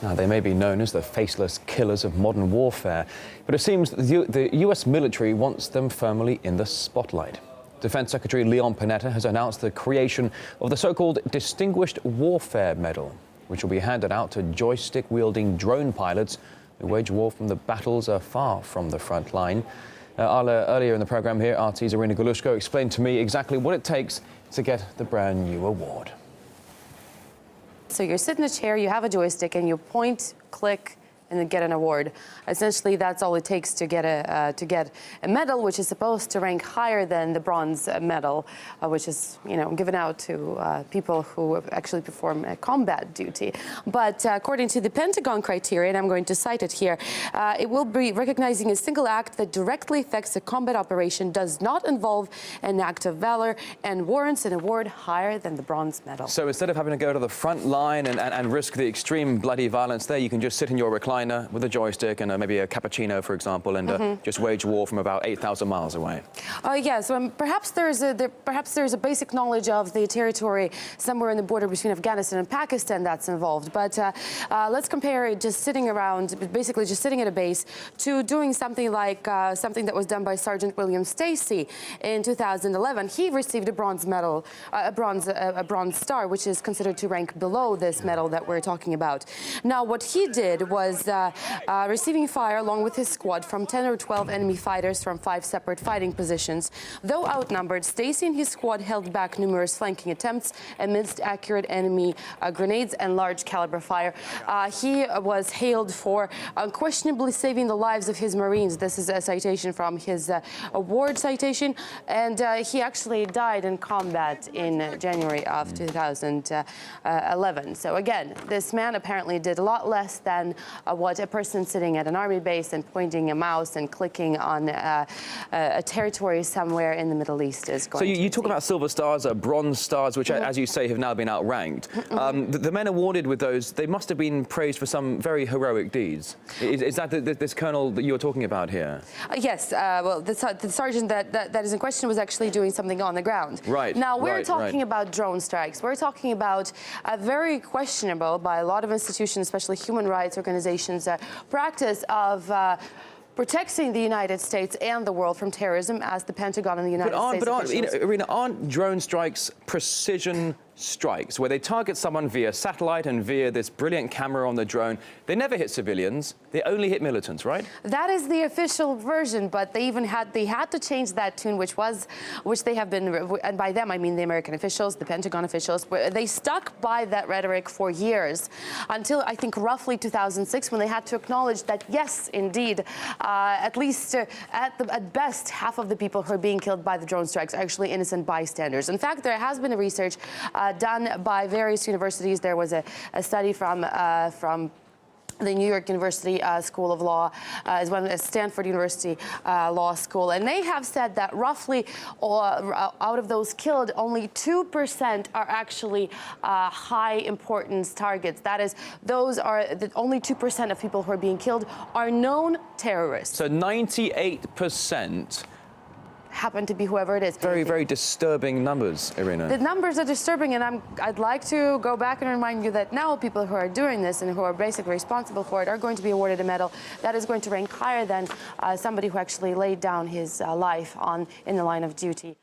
Now, they may be known as the faceless killers of modern warfare, but it seems the US military wants them firmly in the spotlight. Defense Secretary Leon Panetta has announced the creation of the so-called Distinguished Warfare Medal, which will be handed out to joystick-wielding drone pilots who wage war from the battles far from the front line. Earlier in the programme here, RT's Irina Galushko explained to me exactly what it takes to get the brand new award. So you sit in a chair, you have a joystick, and you point, click, and then get an award. Essentially, that's all it takes to get a medal, which is supposed to rank higher than the bronze medal, which is, given out to people who actually perform combat duty. But according to the Pentagon criteria, and I'm going to cite it here, it will be recognizing a single act that directly affects a combat operation, does not involve an act of valor, and warrants an award higher than the bronze medal. So instead of having to go to the front line and risk the extreme bloody violence there, you can just sit in your recliner with a joystick and maybe a cappuccino, for example, and just wage war from about 8,000 miles away. Yes, perhaps there's a basic knowledge of the territory somewhere in the border between Afghanistan and Pakistan that's involved. But let's compare it just sitting around, basically just sitting at a base, to doing something like something that was done by Sergeant William Stacy in 2011. He received a bronze medal, a bronze star, which is considered to rank below this medal that we're talking about. Now, what he did was receiving fire along with his squad from 10 or 12 enemy fighters from 5 separate fighting positions. Though outnumbered, Stacy and his squad held back numerous flanking attempts amidst accurate enemy grenades and large caliber fire. He was hailed for unquestionably saving the lives of his Marines. This is a citation from his award citation, and he actually died in combat in January of 2011. So again, this man apparently did a lot less than what a person sitting at an army base and pointing a mouse and clicking on a territory somewhere in the Middle East is going to do. So you talk about silver stars, bronze stars, which, as you say, have now been outranked. The men awarded with those, they must have been praised for some very heroic deeds. Is that this colonel that you're talking about here? Yes. Well, the sergeant that is in question was actually doing something on the ground. Right. Now, we're talking about drone strikes. We're talking about a very questionable, by a lot of institutions, especially human rights organizations, practice of protecting the United States and the world from terrorism, as the Pentagon and the United States Irina, aren't drone strikes precision strikes where they target someone via satellite and via this brilliant camera on the drone? They never hit civilians. They only hit militants, right? That is the official version, but they had to change that tune, which they have been, and by them I mean the American officials, the Pentagon officials. They stuck by that rhetoric for years until I think roughly 2006, when they had to acknowledge that yes, indeed, at least at best, half of the people who are being killed by the drone strikes are actually innocent bystanders. In fact, there has been a research done by various universities. There was a study from the New York University School of Law, as well as Stanford University Law School, and they have said that roughly out of those killed, only 2% are actually high importance targets. That is, only 2% of people who are being killed are known terrorists. So 98% happen to be whoever it is. Very, very disturbing numbers, Irina. The numbers are disturbing, and I'd like to go back and remind you that now people who are doing this and who are basically responsible for it are going to be awarded a medal that is going to rank higher than somebody who actually laid down his life in the line of duty.